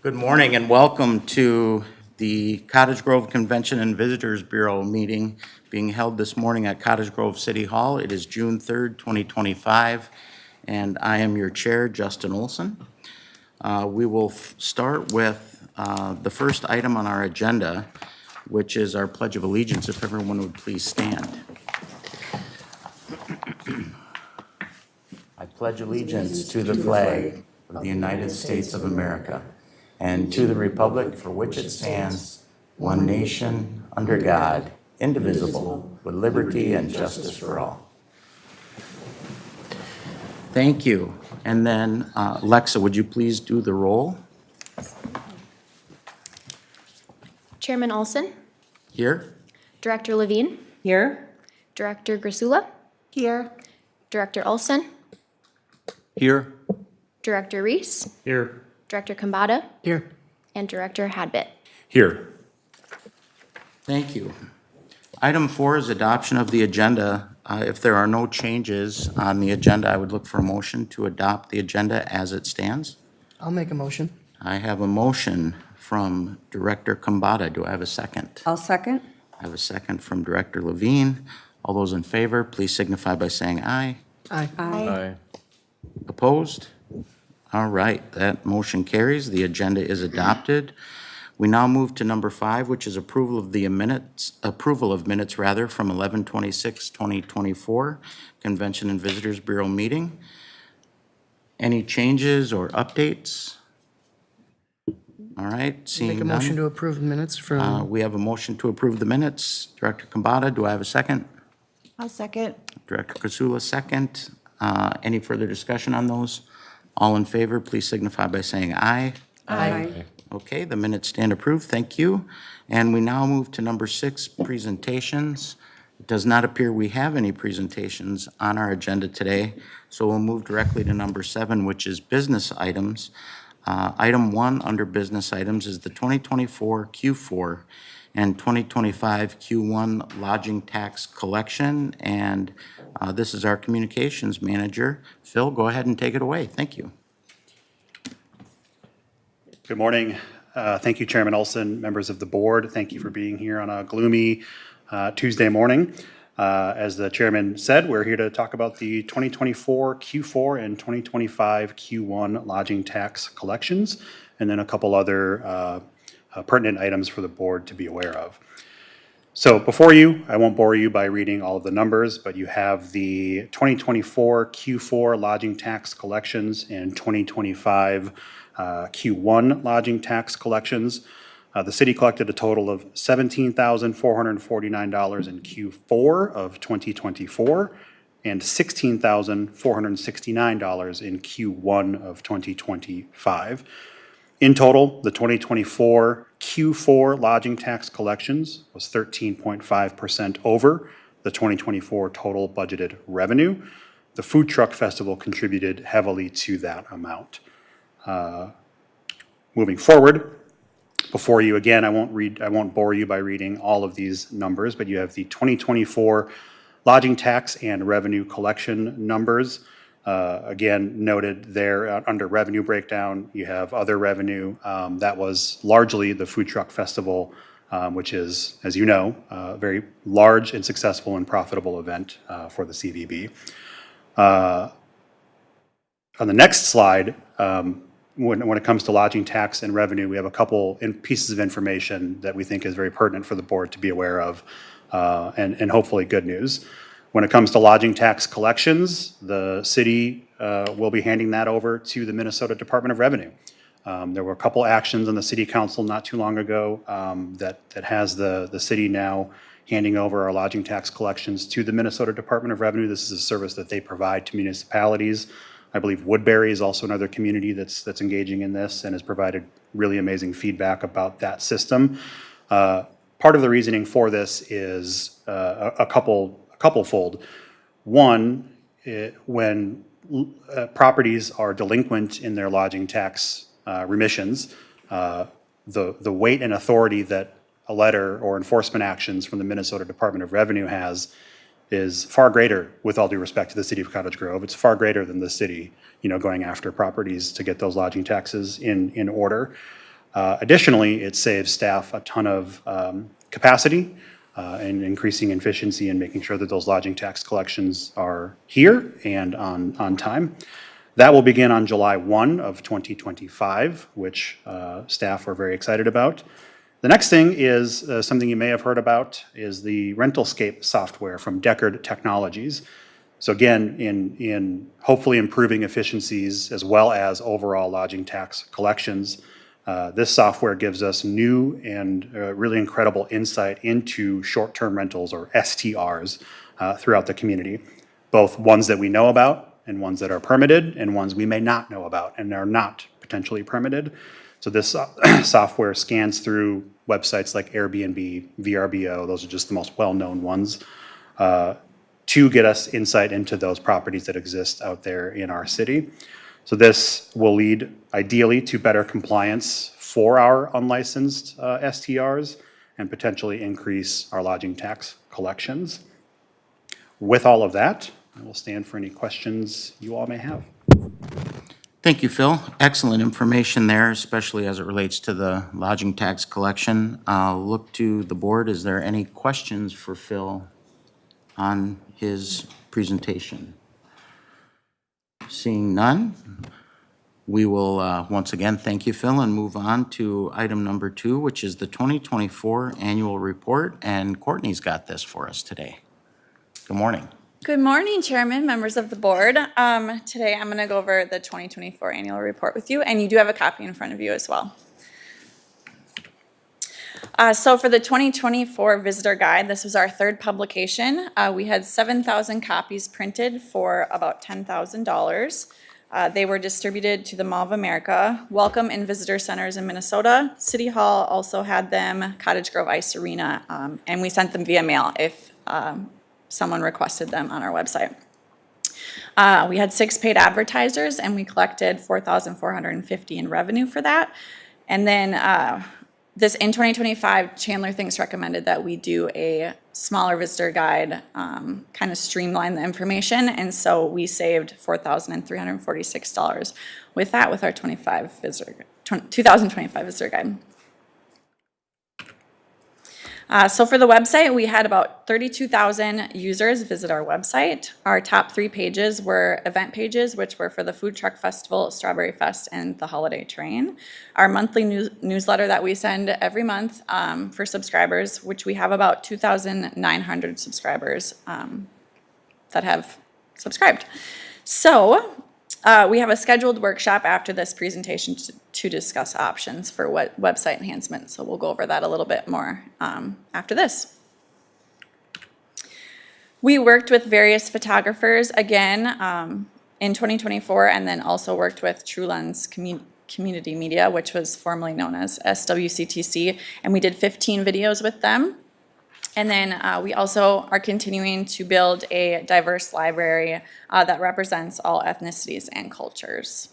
Good morning and welcome to the Cottage Grove Convention and Visitors Bureau meeting being held this morning at Cottage Grove City Hall. It is June 3rd, 2025, and I am your chair, Justin Olson. We will start with the first item on our agenda, which is our Pledge of Allegiance. If everyone would please stand. I pledge allegiance to the flag of the United States of America and to the republic for which it stands, one nation, under God, indivisible, with liberty and justice for all. Thank you. And then, Alexa, would you please do the roll? Chairman Olson, Here. Director Levine, Here. Director Grisula, Here. Director Olson, Here. Director Reese, Here. Director Kambata, Here. and Director Hadbit. Here. Thank you. Item 4 is adoption of the agenda. If there are no changes on the agenda, I would look for a motion to adopt the agenda as it stands. I'll make a motion. I have a motion from Director Kambata. Do I have a second? I'll second. I have a second from Director Levine. All those in favor, please signify by saying aye. Aye. Aye. Opposed? All right, that motion carries. The agenda is adopted. We now move to number 5, which is approval of minutes from 11/26/2024 Convention and Visitors Bureau meeting. Any changes or updates? All right, seeing Make a none. motion to approve minutes from, We have a motion to approve the minutes. Director Kambata, do I have a second? I'll second. Director Kasula, second. Any further discussion on those? All in favor, please signify by saying aye. Aye. Okay, the minutes stand approved. Thank you. And we now move to number 6, presentations. It does not appear we have any presentations on our agenda today, so we'll move directly to number 7, which is business items. Item 1 under business items is the 2024 Q4 and 2025 Q1 lodging tax collection. And this is our communications manager. Phil, go ahead and take it away. Thank you. Good morning. Thank you, Chairman Olson, members of the board. Thank you for being here on a gloomy Tuesday morning. As the chairman said, we're here to talk about the 2024 Q4 and 2025 Q1 lodging tax collections, and then a couple other pertinent items for the board to be aware of. So before you, I won't bore you by reading all of the numbers, but you have the 2024 Q4 lodging tax collections and 2025 Q1 lodging tax collections. The city collected a total of $17,449 in Q4 of 2024 and $16,469 in Q1 of 2025. In total, the 2024 Q4 lodging tax collections was 13.5% over the 2024 total budgeted revenue. The Food Truck Festival contributed heavily to that amount. Moving forward, before you again, I won't bore you by reading all of these numbers, but you have the 2024 lodging tax and revenue collection numbers. Again, noted there under revenue breakdown, you have other revenue. That was largely the Food Truck Festival, which is, as you know, a very large and successful and profitable event for the CVB. On the next slide, when it comes to lodging tax and revenue, we have a couple pieces of information that we think is very pertinent for the board to be aware of, and hopefully good news. When it comes to lodging tax collections, the city will be handing that over to the Minnesota Department of Revenue. There were a couple actions on the city council not too long ago that has the city now handing over our lodging tax collections to the Minnesota Department of Revenue. This is a service that they provide to municipalities. I believe Woodbury is also another community that's engaging in this and has provided really amazing feedback about that system. Part of the reasoning for this is a couple-fold. One, when properties are delinquent in their lodging tax remissions, the weight and authority that a letter or enforcement actions from the Minnesota Department of Revenue has is far greater, with all due respect to the city of Cottage Grove. It's far greater than the city, going after properties to get those lodging taxes in order. Additionally, it saves staff a ton of capacity and increasing efficiency and making sure that those lodging tax collections are here and on time. That will begin on July 1 of 2025, which staff are very excited about. The next thing is something you may have heard about is the Rentalscape software from Deckard Technologies. So again, in hopefully improving efficiencies as well as overall lodging tax collections, this software gives us new and really incredible insight into short-term rentals, or STRs, throughout the community, both ones that we know about and ones that are permitted and ones we may not know about and are not potentially permitted. So this software scans through websites like Airbnb, VRBO, those are just the most well-known ones, to get us insight into those properties that exist out there in our city. So this will lead ideally to better compliance for our unlicensed STRs and potentially increase our lodging tax collections. With all of that, I will stand for any questions you all may have. Thank you, Phil. Excellent information there, especially as it relates to the lodging tax collection. I'll look to the board. Is there any questions for Phil on his presentation? Seeing none, we will once again thank you, Phil, and move on to item number 2, which is the 2024 annual report. And Courtney's got this for us today. Good morning. Good morning, Chairman, members of the board. Today I'm going to go over the 2024 annual report with you, and you do have a copy in front of you as well. So for the 2024 visitor guide, this was our 3rd publication. We had 7,000 copies printed for about $10,000. They were distributed to the Mall of America, Welcome and Visitor Centers in Minnesota. City Hall also had them, Cottage Grove Ice Arena, and we sent them via mail if someone requested them on our website. We had 6 paid advertisers, and we collected $4,450 in revenue for that. And then in 2025, Chandler Thinks recommended that we do a smaller visitor guide, kind of streamline the information, and so we saved $4,346 with that with our 2025 visitor guide. So for the website, we had about 32,000 users visit our website. Our top 3 pages were event pages, which were for the Food Truck Festival, Strawberry Fest, and the Holiday Train. Our monthly newsletter that we send every month for subscribers, which we have about 2,900 subscribers that have subscribed. So we have a scheduled workshop after this presentation to discuss options for what website enhancement. So we'll go over that a little bit more after this. We worked with various photographers again in 2024, and then also worked with True Lens Community Media, which was formerly known as SWCTC, and we did 15 videos with them. And then we also are continuing to build a diverse library that represents all ethnicities and cultures.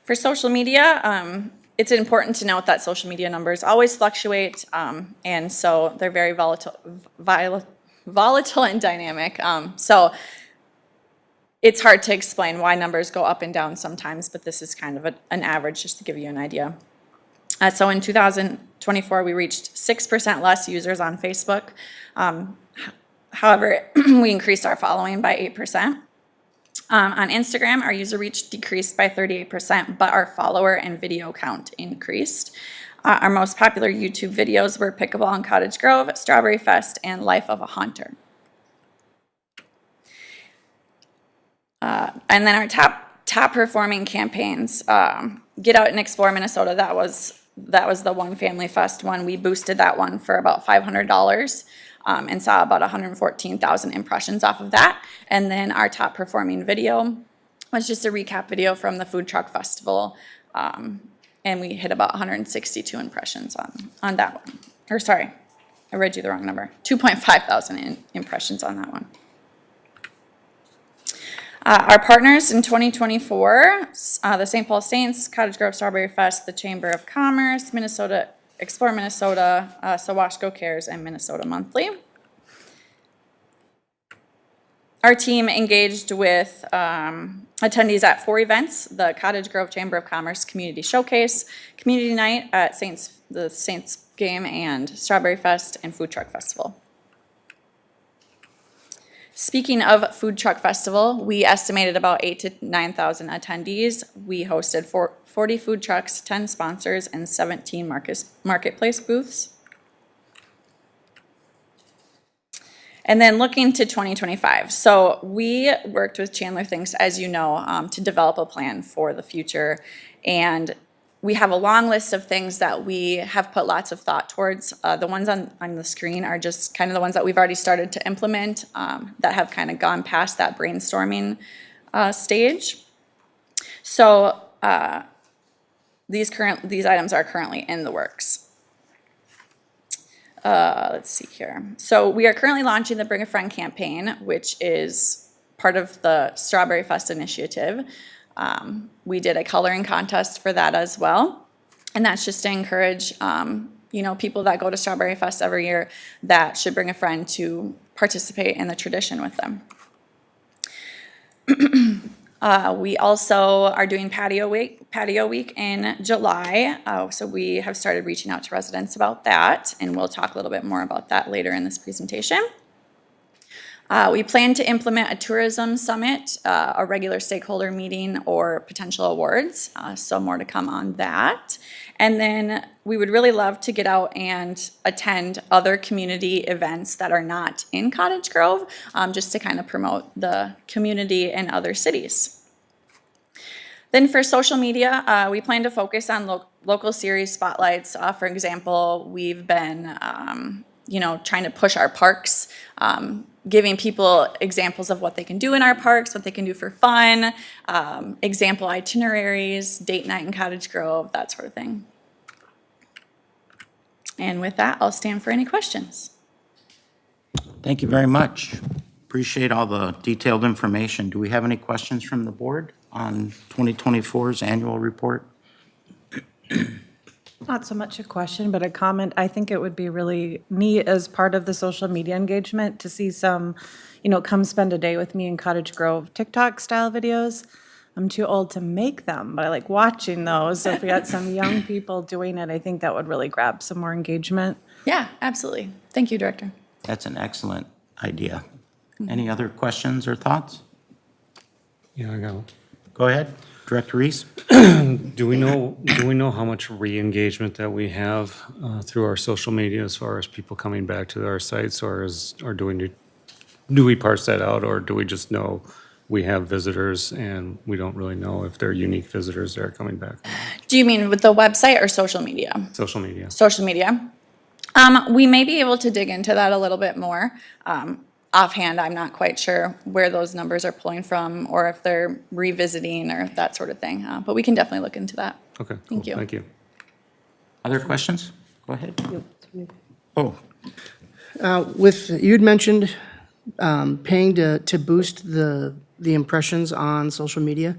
For social media, it's important to note that social media numbers always fluctuate, and so they're very volatile and dynamic. So it's hard to explain why numbers go up and down sometimes, but this is kind of an average just to give you an idea. So in 2024, we reached 6% less users on Facebook. However, we increased our following by 8%. On Instagram, our user reach decreased by 38%, but our follower and video count increased. Our most popular YouTube videos were Pickleball in Cottage Grove, Strawberry Fest, and Life of a Hunter. And then our top performing campaigns, Get Out and Explore Minnesota, that was the One Family Fest one. We boosted that one for about $500 and saw about 114,000 impressions off of that. And then our top performing video was just a recap video from the Food Truck Festival, and we hit about 162 impressions on that one. Or sorry, I read you the wrong number. 2.5 thousand impressions on that one. Our partners in 2024, the St. Paul Saints, Cottage Grove Strawberry Fest, the Chamber of Commerce, Minnesota Explore Minnesota, Sawashko Cares, and Minnesota Monthly. Our team engaged with attendees at 4 events: the Cottage Grove Chamber of Commerce Community Showcase, Community Night at the Saints Game, and Strawberry Fest and Food Truck Festival. Speaking of Food Truck Festival, we estimated about 8,000 to 9,000 attendees. We hosted 40 food trucks, 10 sponsors, and 17 marketplace booths. And then looking to 2025. So we worked with Chandler Thinks, as you know, to develop a plan for the future. And we have a long list of things that we have put lots of thought towards. The ones on the screen are just kind of the ones that we've already started to implement, that have kind of gone past that brainstorming stage. So these items are currently in the works. Let's see here. So we are currently launching the Bring a Friend campaign, which is part of the Strawberry Fest initiative. We did a coloring contest for that as well. And that's just to encourage, people that go to Strawberry Fest every year that should bring a friend to participate in the tradition with them. We also are doing patio week in July. So we have started reaching out to residents about that, and we'll talk a little bit more about that later in this presentation. We plan to implement a tourism summit, a regular stakeholder meeting, or potential awards. So more to come on that. And then we would really love to get out and attend other community events that are not in Cottage Grove, just to kind of promote the community in other cities. Then for social media, we plan to focus on local series spotlights. For example, we've been, trying to push our parks, giving people examples of what they can do in our parks, what they can do for fun, example itineraries, date night in Cottage Grove, that sort of thing. And with that, I'll stand for any questions. Thank you very much. Appreciate all the detailed information. Do we have any questions from the board on 2024's annual report? Not so much a question, but a comment. I think it would be really neat as part of the social media engagement to see some, come spend a day with me in Cottage Grove TikTok style videos. I'm too old to make them, but I like watching those. So if we had some young people doing it, I think that would really grab some more engagement. Yeah, absolutely. Thank you, Director. That's an excellent idea. Any other questions or thoughts? Yeah, I got one. Go ahead, Director Reese. Do we know how much re-engagement that we have through our social media as far as people coming back to our sites, or do we parse that out, or do we just know we have visitors and we don't really know if they're unique visitors that are coming back? Do you mean with the website or social media? Social media. Social media. We may be able to dig into that a little bit more. Offhand, I'm not quite sure where those numbers are pulling from or if they're revisiting or that sort of thing. But we can definitely look into that. Okay, cool. Thank you. Thank you. Other questions? Go ahead. Oh, You'd mentioned paying to boost the impressions on social media.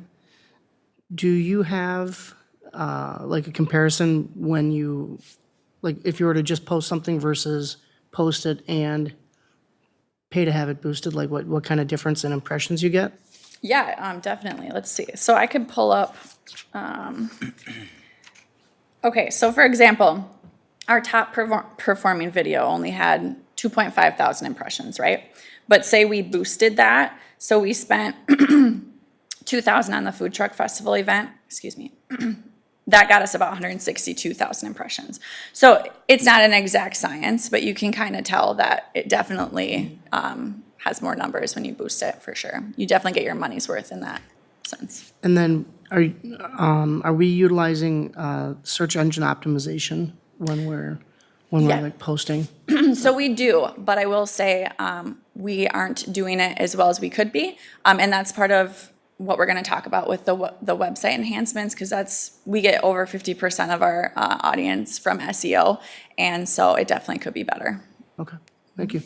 Do you have like a comparison when if you were to just post something versus post it and pay to have it boosted, like what kind of difference in impressions you get? Yeah, definitely. Let's see. So I could pull up, okay, so for example, our top performing video only had 2.5 thousand impressions, right? But say we boosted that, so we spent 2,000 on the Food Truck Festival event, excuse me. That got us about 162,000 impressions. So it's not an exact science, but you can kind of tell that it definitely has more numbers when you boost it, for sure. You definitely get your money's worth in that sense. And then are we utilizing search engine optimization when we're Yeah. like posting? So we do, but I will say we aren't doing it as well as we could be. And that's part of what we're going to talk about with the website enhancements, because we get over 50% of our audience from SEO, and so it definitely could be better. Okay, thank you.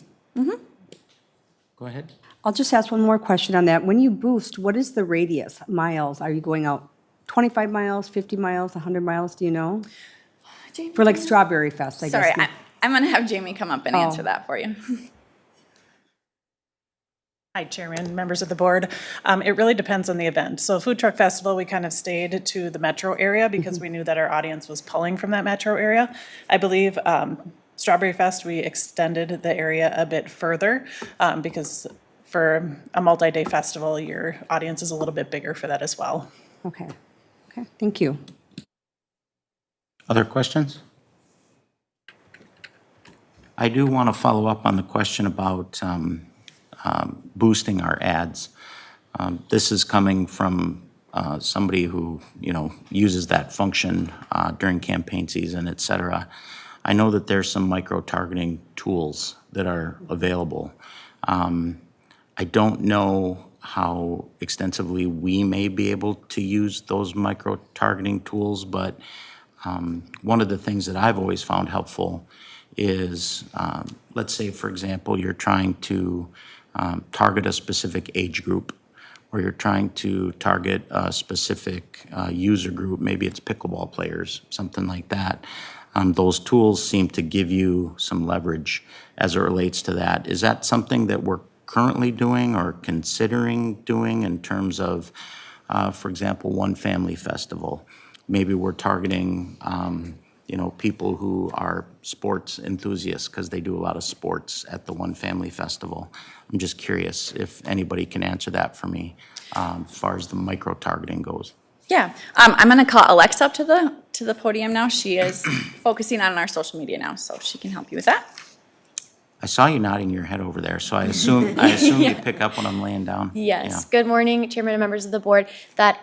go ahead. I'll just ask one more question on that. When you boost, what is the radius, miles? Are you going out 25 miles, 50 miles, 100 miles, do you know? Jamie? For like Strawberry Fest, I Sorry, guess. I'm going to have Jamie come up and answer that for you. Hi, Chairman, members of the board. It really depends on the event. So Food Truck Festival, we kind of stayed to the metro area because we knew that our audience was pulling from that metro area. I believe Strawberry Fest, we extended the area a bit further because for a multi-day festival, your audience is a little bit bigger for that as well. Okay, okay, thank you. Other questions? I do want to follow up on the question about boosting our ads. This is coming from somebody who, uses that function during campaign season, et cetera. I know that there's some micro-targeting tools that are available. I don't know how extensively we may be able to use those micro-targeting tools, but one of the things that I've always found helpful is, let's say, for example, you're trying to target a specific age group, or you're trying to target a specific user group, maybe it's pickleball players, something like that. Those tools seem to give you some leverage as it relates to that. Is that something that we're currently doing or considering doing in terms of, for example, One Family Festival? Maybe we're targeting people who are sports enthusiasts because they do a lot of sports at the One Family Festival. I'm just curious if anybody can answer that for me as far as the micro-targeting goes. Yeah, I'm gonna call Alexa up to the podium now. She is focusing on our social media now, so she can help you with that. I saw you nodding your head over there, so I assume you pick up when I'm laying down. Yes. Good morning, Chairman and members of the board. That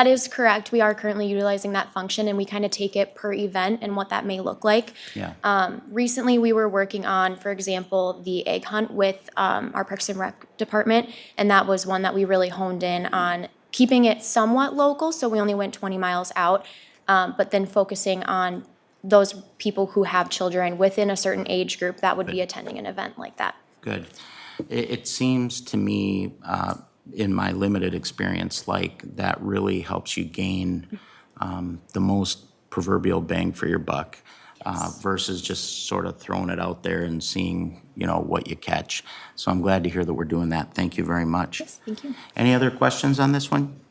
is correct. We are currently utilizing that function, and we kind of take it per event and what that may look like. Yeah. Recently, we were working on, for example, the egg hunt with our Parks and Rec department, and that was one that we really honed in on keeping it somewhat local, so we only went 20 miles out, but then focusing on those people who have children within a certain age group that would be attending an event like that. Good. It seems to me, in my limited experience, like that really helps you gain the most proverbial bang for your buck versus just sort of throwing it out there and seeing, what you catch. So I'm glad to hear that we're doing that. Thank you very much. Yes, thank you. Any other questions on this one?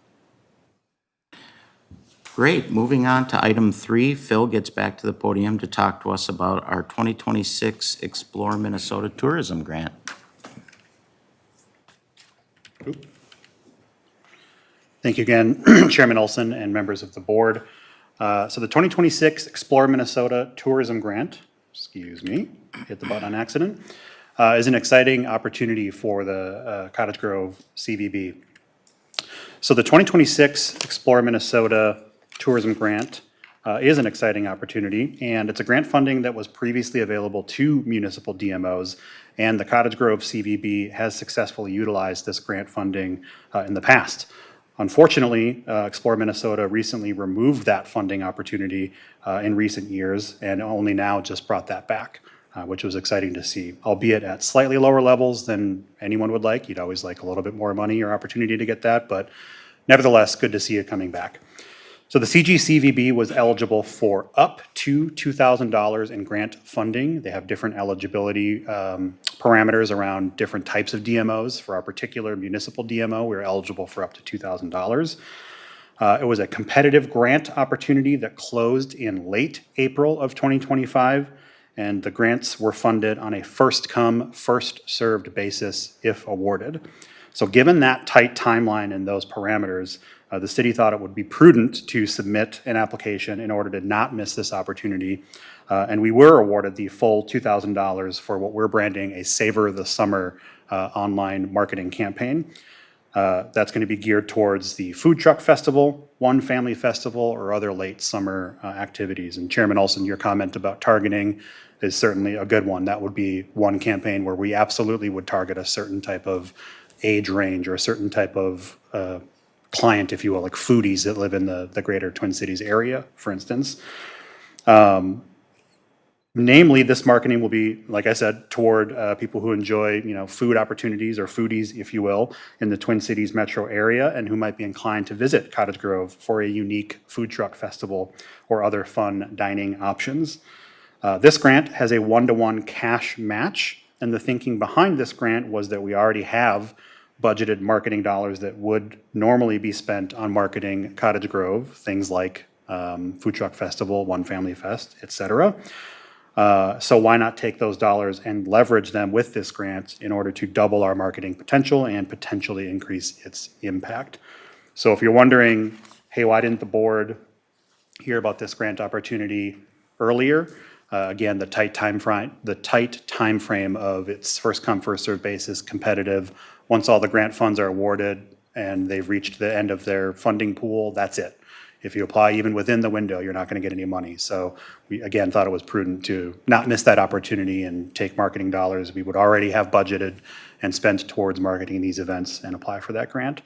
Great. Moving on to item 3, Phil gets back to the podium to talk to us about our 2026 Explore Minnesota Tourism Grant. Thank you again, Chairman Olson and members of the board. So the 2026 Explore Minnesota Tourism Grant, excuse me, hit the button on accident, is an exciting opportunity for the Cottage Grove CVB. So the 2026 Explore Minnesota Tourism Grant is an exciting opportunity, and it's a grant funding that was previously available to municipal DMOs, and the Cottage Grove CVB has successfully utilized this grant funding in the past. Unfortunately, Explore Minnesota recently removed that funding opportunity in recent years and only now just brought that back, which was exciting to see, albeit at slightly lower levels than anyone would like. You'd always like a little bit more money or opportunity to get that, but nevertheless, good to see it coming back. So the CGCVB was eligible for up to $2,000 in grant funding. They have different eligibility parameters around different types of DMOs. For our particular municipal DMO, we were eligible for up to $2,000. It was a competitive grant opportunity that closed in late April of 2025, and the grants were funded on a first-come, first-served basis if awarded. So given that tight timeline and those parameters, the city thought it would be prudent to submit an application in order to not miss this opportunity. And we were awarded the full $2,000 for what we're branding a Savor the Summer online marketing campaign. That's going to be geared towards the Food Truck Festival, One Family Festival, or other late summer activities. And Chairman Olson, your comment about targeting is certainly a good one. That would be one campaign where we absolutely would target a certain type of age range or a certain type of client, if you will, like foodies that live in the greater Twin Cities area, for instance. Namely, this marketing will be, like I said, toward people who enjoy, food opportunities or foodies, if you will, in the Twin Cities metro area and who might be inclined to visit Cottage Grove for a unique food truck festival or other fun dining options. This grant has a 1-to-1 cash match And the thinking behind this grant was that we already have budgeted marketing dollars that would normally be spent on marketing Cottage Grove, things like Food Truck Festival, One Family Fest, et cetera. So why not take those dollars and leverage them with this grant in order to double our marketing potential and potentially increase its impact? So if you're wondering, hey, why didn't the board hear about this grant opportunity earlier? Again, the tight time frame of its first come, first served basis, competitive. Once all the grant funds are awarded and they've reached the end of their funding pool, that's it. If you apply even within the window, you're not going to get any money. So we, again, thought it was prudent to not miss that opportunity and take marketing dollars we would already have budgeted and spent towards marketing these events and apply for that grant.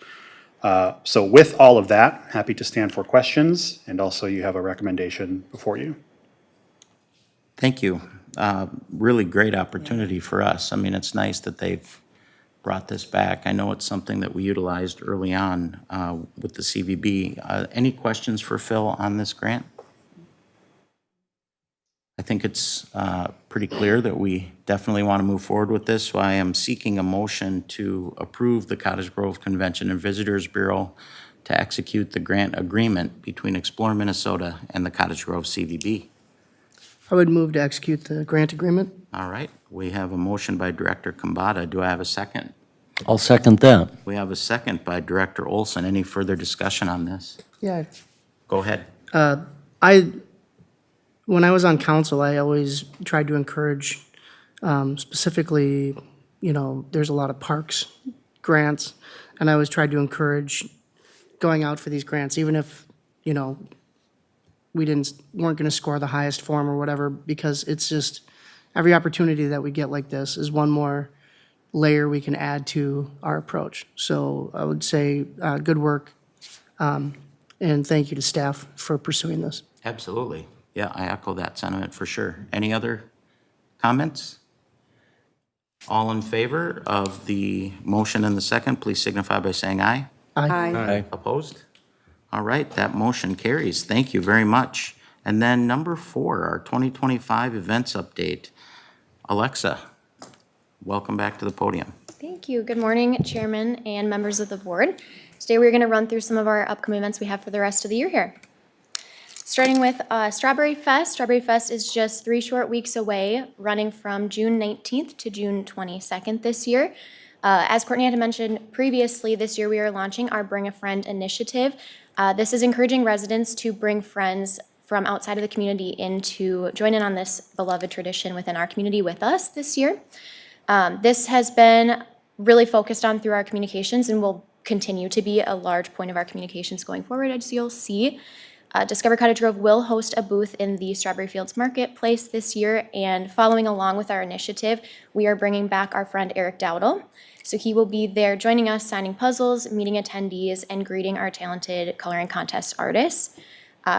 So with all of that, happy to stand for questions, and also you have a recommendation before you. Thank you. Really great opportunity for us. I mean, it's nice that they've brought this back. I know it's something that we utilized early on with the CVB. Any questions for Phil on this grant? I think it's pretty clear that we definitely want to move forward with this, so I am seeking a motion to approve the Cottage Grove Convention and Visitors Bureau to execute the grant agreement between Explore Minnesota and the Cottage Grove CVB. I would move to execute the grant agreement. All right, we have a motion by Director Kambata. Do I have a second? I'll second that. We have a second by Director Olson. Any further discussion on this? Yeah, Go ahead. when I was on council, I always tried to encourage, specifically, you know, there's a lot of parks grants, and I always tried to encourage going out for these grants, even if, you know, weren't gonna score the highest form or whatever, because it's just, every opportunity that we get like this is one more layer we can add to our approach. So I would say, good work, and thank you to staff for pursuing this. Absolutely. Yeah, I echo that sentiment for sure. Any other comments? All in favor of the motion and the second, please signify by saying aye. Aye. Opposed? All right, that motion carries. Thank you very much. And then number 4, our 2025 events update. Alexa, welcome back to the podium. Thank you. Good morning, Chairman and members of the board. Today we're going to run through some of our upcoming events we have for the rest of the year here. Starting with Strawberry Fest. Strawberry Fest is just 3 short weeks away, running from June 19th to June 22nd this year. As Courtney had mentioned previously, this year we are launching our Bring a Friend initiative. This is encouraging residents to bring friends from outside of the community in to join in on this beloved tradition within our community with us this year. This has been really focused on through our communications and will continue to be a large point of our communications going forward, as you'll see. Discover Cottage Grove will host a booth in the Strawberry Fields Marketplace this year, and following along with our initiative, we are bringing back our friend Eric Dowdle. So he will be there joining us, signing puzzles, meeting attendees, and greeting our talented coloring contest artists.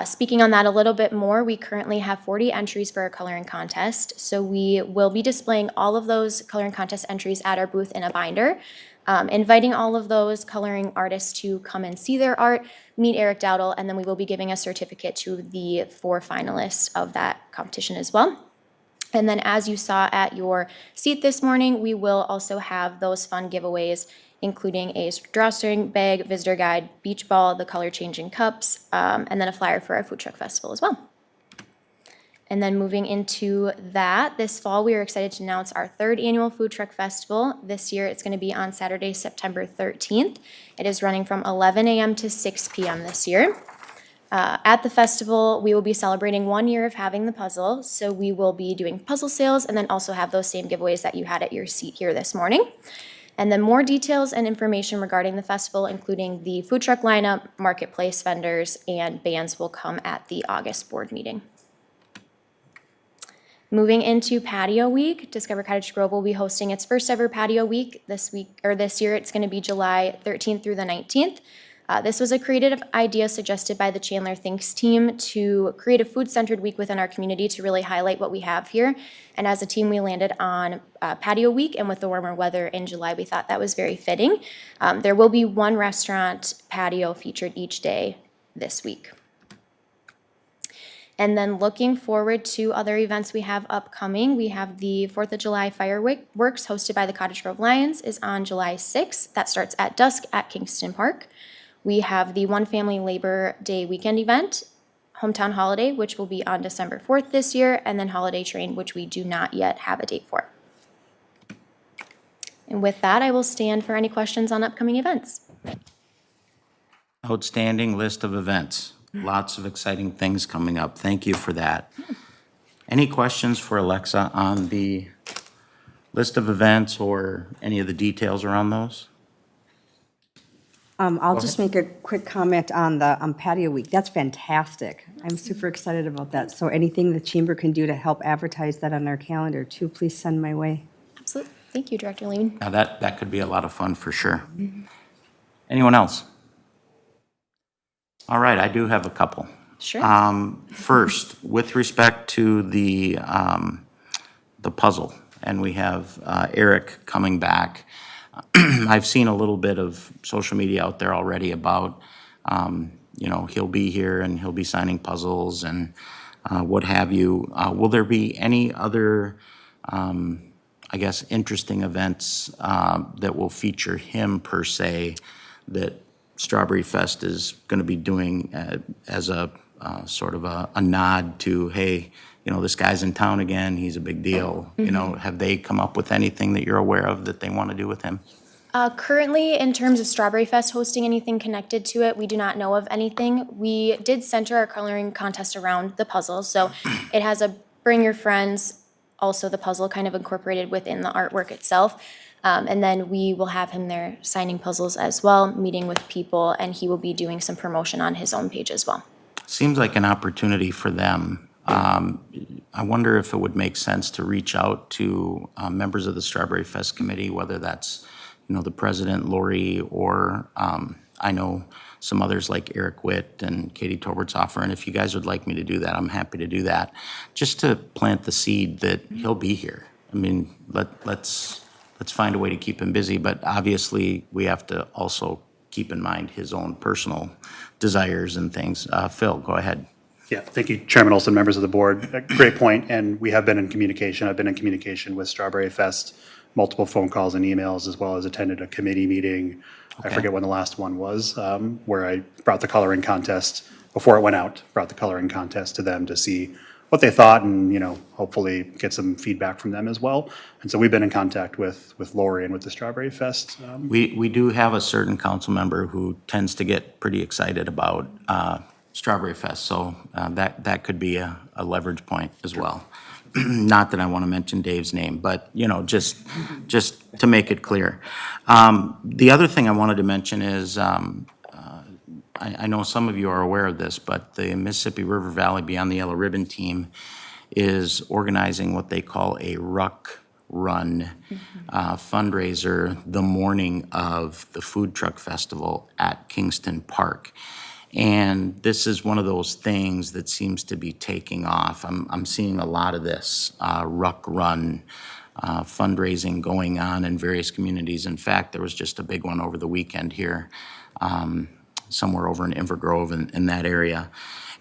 Speaking on that a little bit more, we currently have 40 entries for our coloring contest, so we will be displaying all of those coloring contest entries at our booth in a binder. Inviting all of those coloring artists to come and see their art, meet Eric Dowdle, and then we will be giving a certificate to the 4 finalists of that competition as well. And then as you saw at your seat this morning, we will also have those fun giveaways, including a drawstring bag, visitor guide, beach ball, the color changing cups, and then a flyer for our food truck festival as well. And then moving into that, this fall, we are excited to announce our 3rd annual Food Truck Festival. This year, it's going to be on Saturday, September 13th. It is running from 11 a.m. to 6 p.m. this year. At the festival, we will be celebrating 1 year of having the puzzle. So we will be doing puzzle sales and then also have those same giveaways that you had at your seat here this morning. And then more details and information regarding the festival, including the food truck lineup, marketplace vendors, and bands will come at the August board meeting. Moving into Patio Week, Discover Cottage Grove will be hosting its first ever Patio Week this year. It's going to be July 13th through the 19th. This was a creative idea suggested by the Chandler Thinks team to create a food-centered week within our community to really highlight what we have here. And as a team, we landed on Patio Week, and with the warmer weather in July, we thought that was very fitting. There will be 1 restaurant patio featured each day this week. And then looking forward to other events we have upcoming, we have the 4th of July fireworks hosted by the Cottage Grove Lions is on July 6th. That starts at dusk at Kingston Park. We have the One Family Labor Day weekend event, Hometown Holiday, which will be on December 4th this year, and then Holiday Train, which we do not yet have a date for. And with that, I will stand for any questions on upcoming events. Outstanding list of events. Lots of exciting things coming up. Thank you for that. Any questions for Alexa on the list of events or any of the details around those? I'll just make a quick comment on the patio week. That's fantastic. I'm super excited about that. So anything the chamber can do to help advertise that on our calendar too, please send my way. Absolutely. Thank you, Director Lehman. Now that could be a lot of fun for sure. Anyone else? All right, I do have a couple. Sure. First, with respect to the puzzle, and we have Eric coming back. I've seen a little bit of social media out there already about, he'll be here and he'll be signing puzzles and what have you. Will there be any other, interesting events that will feature him per se that Strawberry Fest is going to be doing as a sort of a nod to, hey, this guy's in town again, he's a big deal. Have they come up with anything that you're aware of that they want to do with him? Currently, in terms of Strawberry Fest hosting anything connected to it, we do not know of anything. We did center our coloring contest around the puzzle, so it has a bring your friends, also the puzzle kind of incorporated within the artwork itself. And then we will have him there signing puzzles as well, meeting with people, and he will be doing some promotion on his own page as well. Seems like an opportunity for them. I wonder if it would make sense to reach out to members of the Strawberry Fest Committee, whether that's, the president, Lori, or I know some others like Eric Witt and Katie Tobertsoffer, and if you guys would like me to do that, I'm happy to do that, just to plant the seed that he'll be here. I mean, let's find a way to keep him busy, but obviously we have to also keep in mind his own personal desires and things. Phil, go ahead. Yeah, thank you, Chairman Olson, members of the board. Great point, and we have been in communication. I've been in communication with Strawberry Fest, multiple phone calls and emails, as well as attended a committee meeting. I forget when the last one was, where I brought the coloring contest, before it went out, brought the coloring contest to them to see what they thought and, hopefully get some feedback from them as well. And so we've been in contact with Lori and with the Strawberry Fest. We do have a certain council member who tends to get pretty excited about Strawberry Fest, so that could be a leverage point as well. Not that I want to mention Dave's name, but, just to make it clear. The other thing I wanted to mention is, I know some of you are aware of this, but the Mississippi River Valley Beyond the Yellow Ribbon team is organizing what they call a ruck run fundraiser the morning of the Food Truck Festival at Kingston Park. And this is one of those things that seems to be taking off. I'm seeing a lot of this ruck run fundraising going on in various communities. In fact, there was just a big one over the weekend here, somewhere over in Invergrove in that area.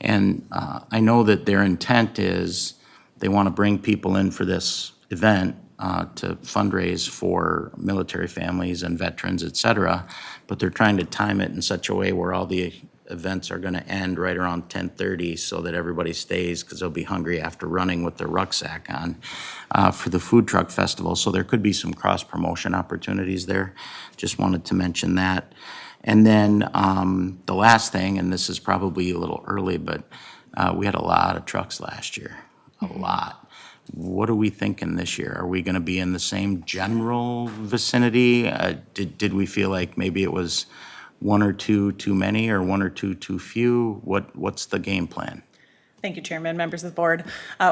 And I know that their intent is they want to bring people in for this event to fundraise for military families and veterans, et cetera, but they're trying to time it in such a way where all the events are going to end right around 10:30 so that everybody stays because they'll be hungry after running with their rucksack on for the Food Truck Festival. So there could be some cross-promotion opportunities there. Just wanted to mention that. And then the last thing, and this is probably a little early, but we had a lot of trucks last year, a lot. What are we thinking this year? Are we going to be in the same general vicinity? Did we feel like maybe it was one or two too many or one or two too few? What's the game plan? Thank you, Chairman, members of the board.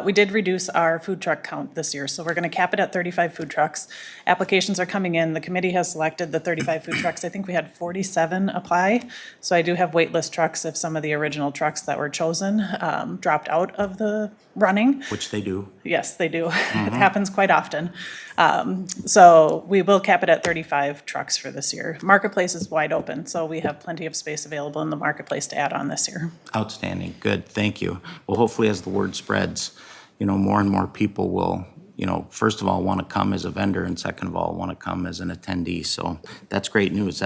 We did reduce our food truck count this year, so we're going to cap it at 35 food trucks. Applications are coming in. The committee has selected the 35 food trucks. I think we had 47 apply, so I do have wait list trucks if some of the original trucks that were chosen dropped out of the running. Which they do. Yes, they do. It happens quite often. So we will cap it at 35 trucks for this year. Marketplace is wide open, so we have plenty of space available in the marketplace to add on this year. Outstanding. Good. Thank you. well, hopefully as the word spreads, more and more people will, first of all, want to come as a vendor, and second of all, want to come as an attendee. So that's great news.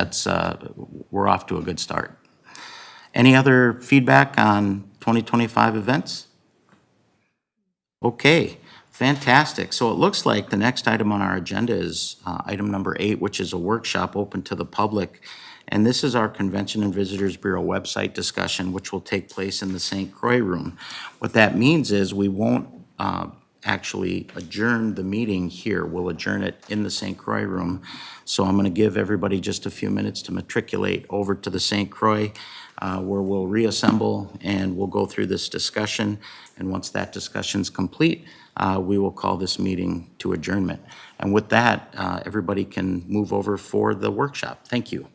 We're off to a good start. Any other feedback on 2025 events? Okay, fantastic. So it looks like the next item on our agenda is item number 8, which is a workshop open to the public. And this is our Convention and Visitors Bureau website discussion, which will take place in the St. Croix room. What that means is we won't actually adjourn the meeting here. We'll adjourn it in the St. Croix room. So I'm going to give everybody just a few minutes to matriculate over to the St. Croix, where we'll reassemble and we'll go through this discussion. And once that discussion's complete, we will call this meeting to adjournment. And with that, everybody can move over for the workshop. Thank you.